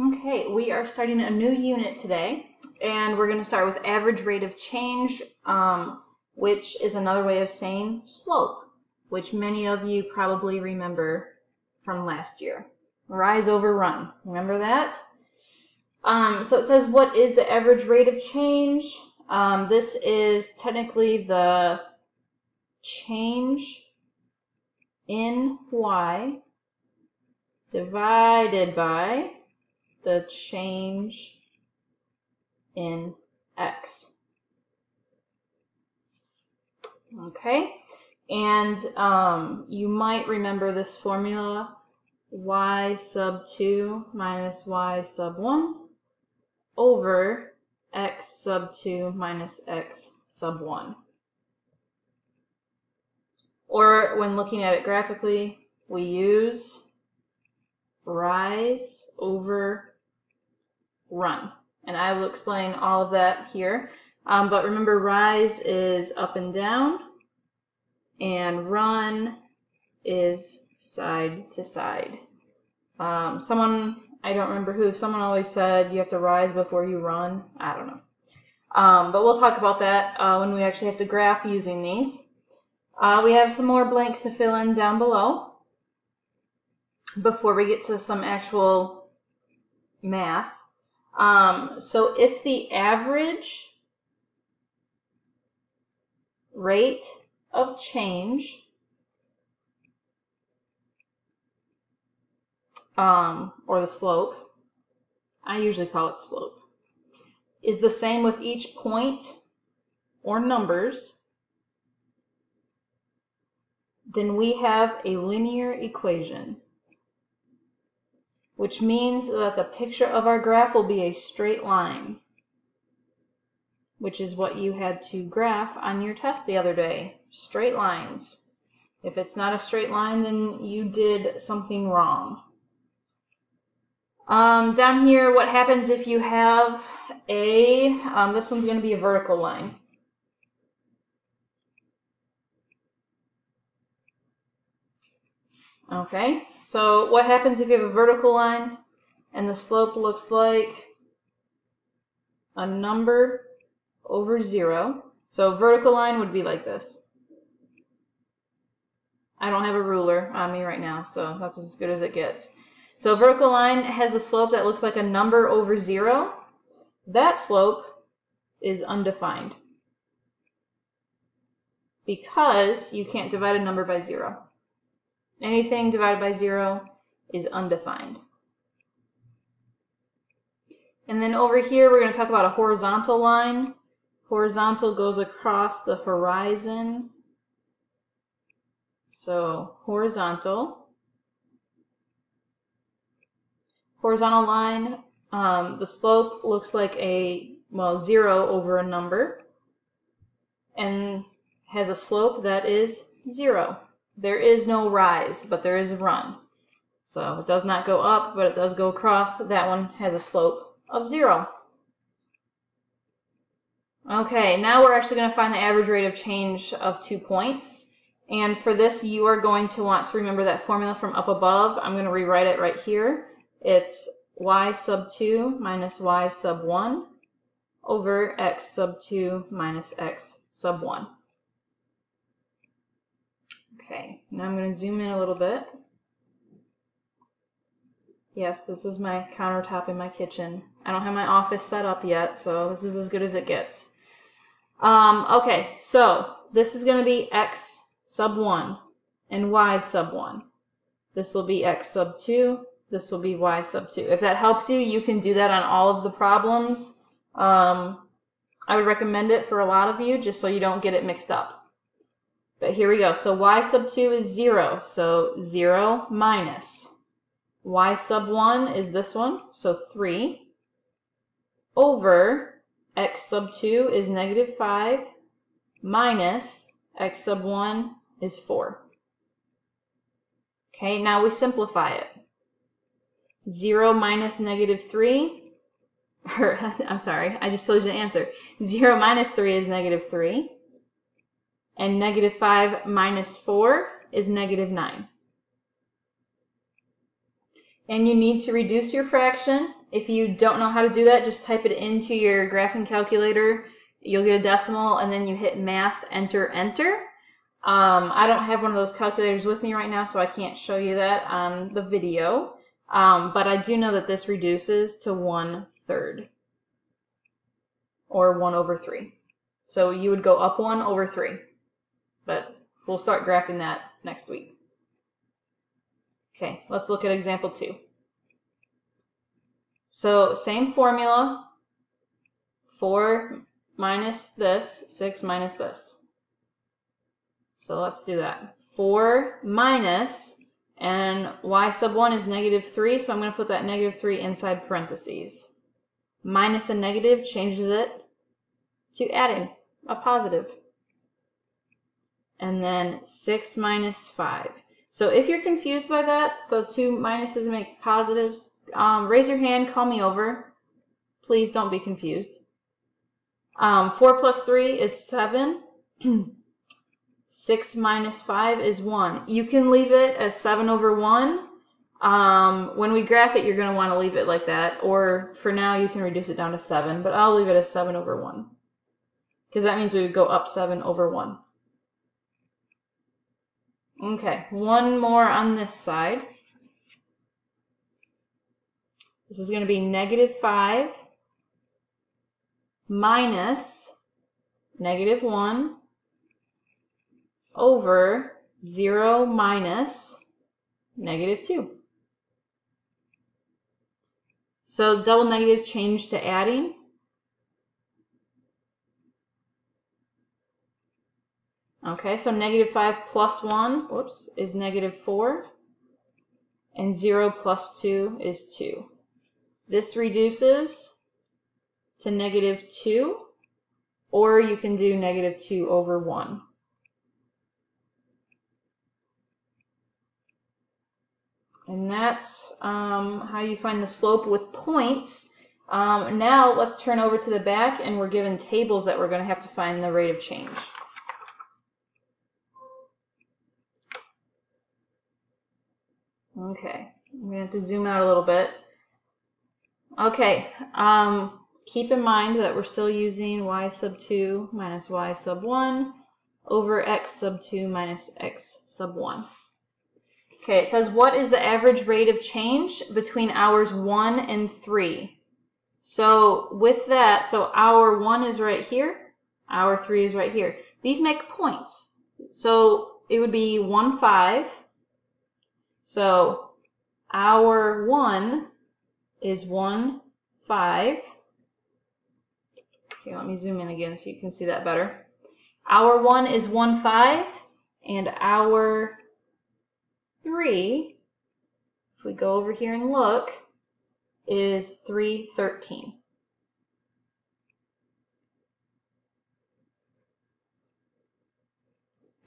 Okay, we are starting a new unit today, and we're going to start with average rate of change, which is another way of saying slope, which many of you probably remember from last year. Rise over run. Remember that? So it says, what is the average rate of change? This is technically the change in y divided by the change in x. Okay, and you might remember this formula, y sub 2 minus y sub 1 over x sub 2 minus x sub 1. Or when looking at it graphically, we use rise over run. And I will explain all of that here. But remember, rise is up and down, and run is side to side. Someone, I don't remember who, someone always said you have to rise before you run. I don't know. But we'll talk about that when we actually have to graph using these. We have some more blanks to fill in down below before we get to some actual math. So if the average rate of change or the slope, I usually call it slope, is the same with each point or numbers, then we have a linear equation, which means that the picture of our graph will be a straight line, which is what you had to graph on your test the other day. Straight lines. If it's not a straight line, then you did something wrong. Down here, what happens if you have a, this one's going to be a vertical line. Okay, so what happens if you have a vertical line and the slope looks like a number over 0? So a vertical line would be like this. I don't have a ruler on me right now, so that's as good as it gets. So a vertical line has a slope that looks like a number over 0. That slope is undefined because you can't divide a number by 0. Anything divided by 0 is undefined. And then over here, we're going to talk about a horizontal line. Horizontal goes across the horizon. So horizontal. Horizontal line, the slope looks like a, 0 over a number and has a slope that is 0. There is no rise, but there is a run. So it does not go up, but it does go across. That one has a slope of 0. Okay, now we're actually going to find the average rate of change of 2 points. And for this, you are going to want to remember that formula from up above. I'm going to rewrite it right here. It's y sub 2 minus y sub 1 over x sub 2 minus x sub 1. Okay, now I'm going to zoom in a little bit. Yes, this is my countertop in my kitchen. I don't have my office set up yet, so this is as good as it gets. Okay, so this is going to be x sub 1 and y sub 1. This will be x sub 2. This will be y sub 2. If that helps you, you can do that on all of the problems. I would recommend it for a lot of you, just so you don't get it mixed up. But here we go. So y sub 2 is 0. So 0 minus. Y sub 1 is this one, so 3. Over x sub 2 is negative 5. Minus x sub 1 is 4. Okay, now we simplify it. 0 minus negative 3, or I'm sorry, I just told you the answer. 0 minus 3 is negative 3. And negative 5 minus 4 is negative 9. And you need to reduce your fraction If you don't know how to do that, just type it into your graphing calculator. You'll get a decimal, and then you hit math, enter, enter. I don't have one of those calculators with me right now, so I can't show you that on the video. But I do know that this reduces to 1/3, or 1/3. So you would go up 1/3. But we'll start graphing that next week. Okay, let's look at example 2. So same formula, 4 minus this, 6 minus this. So let's do that. 4 minus, and y sub 1 is -3, so I'm going to put that -3 inside parentheses. Minus a negative changes it to adding a positive. And then 6 minus 5. So if you're confused by that, the two minuses make positives, raise your hand, call me over. Please don't be confused. 4 plus 3 is 7. 6 minus 5 is 1. You can leave it as 7/1. When we graph it, you're going to want to leave it like that. Or for now, you can reduce it down to 7. But I'll leave it as 7/1. Because that means we would go up 7/1. Okay, one more on this side. This is going to be -5 minus -1 over 0 minus -2. So double negatives change to adding. Okay, so -5 plus 1, whoops, is -4. And 0 plus 2 is 2. This reduces to -2, or you can do -2/1. And that's how you find the slope with points. Now let's turn over to the back, and we're given tables that we're going to have to find the rate of change. Okay, I'm going to have to zoom out a little bit. Okay, keep in mind that we're still using y sub 2 minus y sub 1 over x sub 2 minus x sub 1. Okay, it says, what is the average rate of change between hours 1 and 3? So with that, so hour 1 is right here, hour 3 is right here. These make points. So it would be 1/5. So hour 1 is 1/5. Okay, let me zoom in again so you can see that better. Hour 1 is 1/5, and hour 3, if we go over here and look, is 3/13.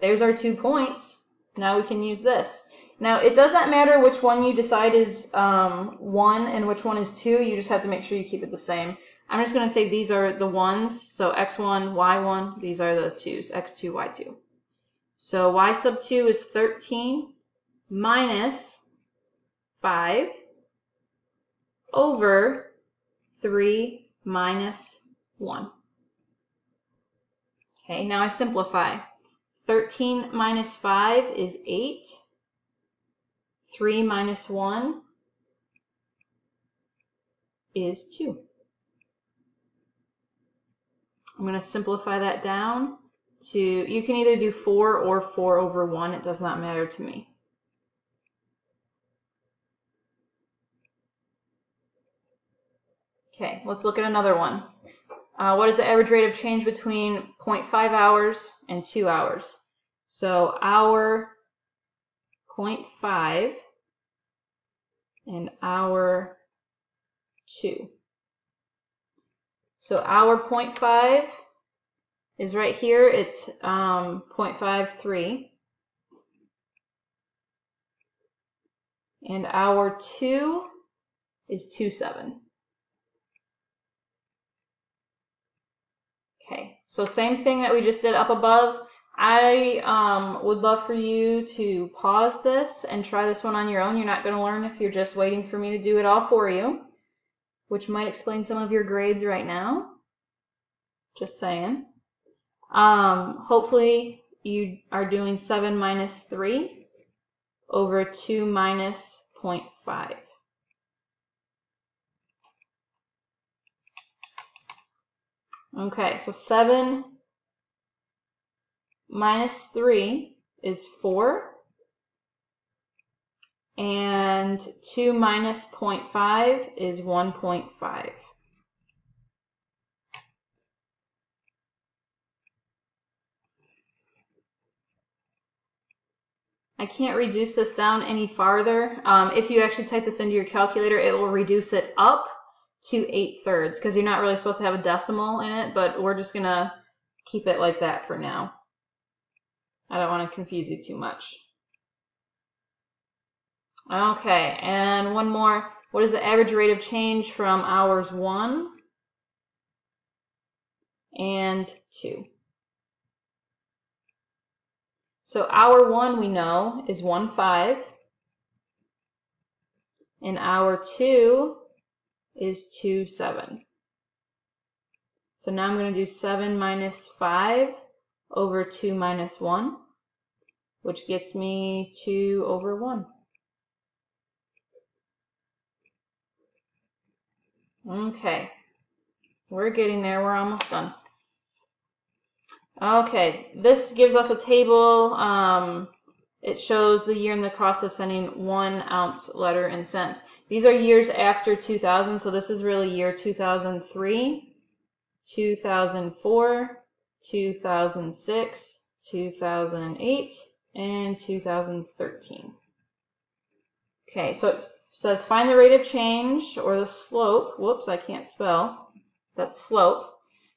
There's our 2 points. Now we can use this. Now, it does not matter which one you decide is 1 and which one is 2. You just have to make sure you keep it the same. I'm just going to say these are the 1s. So x1, y1, these are the 2s, x2, y2. So y sub 2 is 13 minus 5 over 3 minus 1. Okay, now I simplify. 13 minus 5 is 8. 3 minus 1 is 2. I'm going to simplify that down to, you can either do 4 or 4/1. It does not matter to me. Okay, let's look at another one. What is the average rate of change between 0.5 hours and 2 hours? So hour 0.5 and hour 2. So hour 0.5 is right here. It's 0.53. And hour 2 is 2.7. Okay, so same thing that we just did up above. I would love for you to pause this and try this one on your own. You're not going to learn if you're just waiting for me to do it all for you. which might explain some of your grades right now. Just saying. Hopefully you are doing 7 minus 3 over 2 minus 0.5. Okay, so 7 minus 3 is 4, and 2 minus 0.5 is 1.5. I can't reduce this down any farther. If you actually type this into your calculator, it will reduce it up to 8/3 because you're not really supposed to have a decimal in it, but we're just going to keep it like that for now. I don't want to confuse you too much. Okay, and one more. What is the average rate of change from hours 1 and 2? So hour 1 we know is 1/5, and hour 2 is 2/7. So now I'm going to do 7 minus 5 over 2 minus 1, which gets me 2 over 1. Okay, we're getting there. We're almost done. Okay, this gives us a table. It shows the year and the cost of sending 1 ounce letter in cents. These are years after 2000, so this is really year 2003, 2004, 2006, 2008, and 2013. Okay, so it says find the rate of change, or the slope. Whoops, I can't spell. That's slope.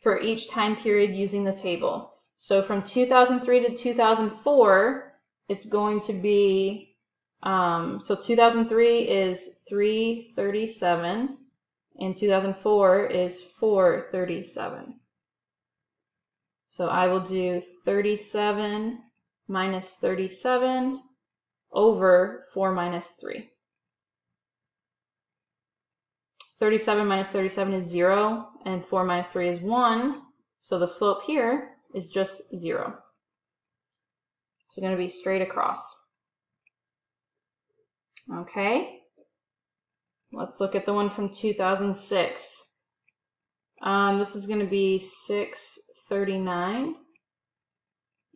For each time period using the table. So from 2003 to 2004, it's going to be, so 2003 is 337, and 2004 is 437. So I will do 37 minus 37 over 4 minus 3. 37 minus 37 is 0, and 4 minus 3 is 1, so the slope here is just 0. It's going to be straight across. Okay, let's look at the one from 2006. This is going to be 639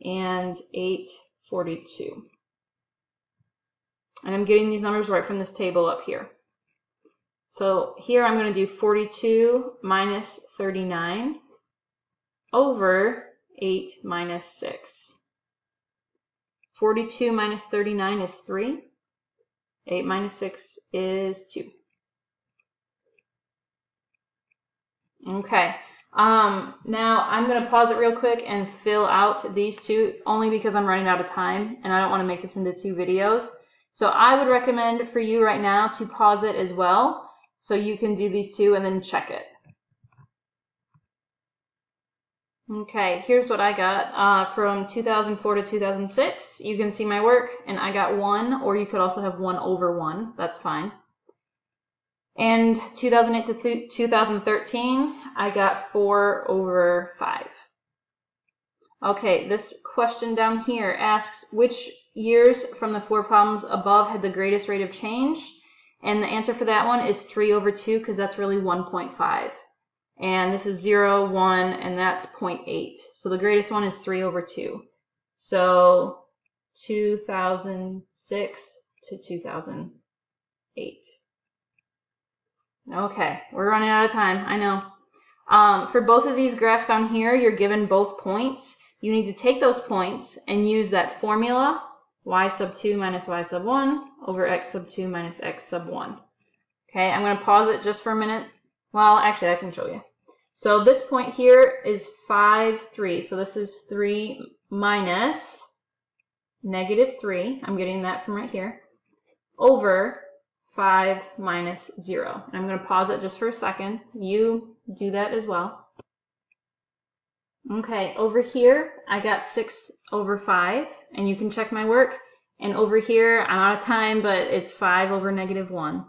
and 842. And I'm getting these numbers right from this table up here. So here I'm going to do 42 minus 39 over 8 minus 6. 42 minus 39 is 3. 8 minus 6 is 2. Okay. Now I'm going to pause it real quick and fill out these two, only because I'm running out of time and I don't want to make this into 2 videos. So I would recommend for you right now to pause it as well, so you can do these two and then check it. Okay, here's what I got from 2004 to 2006. You can see my work, and I got 1, or you could also have 1 over 1. That's fine. And 2008 to 2013, I got 4 over 5. Okay, this question down here asks which years from the 4 problems above had the greatest rate of change? And the answer for that one is 3 over 2, because that's really 1.5. And this is 0, 1, and that's 0.8. So the greatest one is 3 over 2. So 2006 to 2008. Okay, we're running out of time, I know. For both of these graphs down here, you're given both points. You need to take those points and use that formula, y sub 2 minus y sub 1 over x sub 2 minus x sub 1. Okay, I'm going to pause it just for a minute. Well, actually, I can show you. So this point here is 5, 3. So this is 3 minus negative 3. I'm getting that from right here. Over 5 minus 0. And I'm going to pause it just for a second. You do that as well. Okay, over here, I got 6 over 5. And you can check my work. And over here, I'm out of time, but it's 5 over negative 1.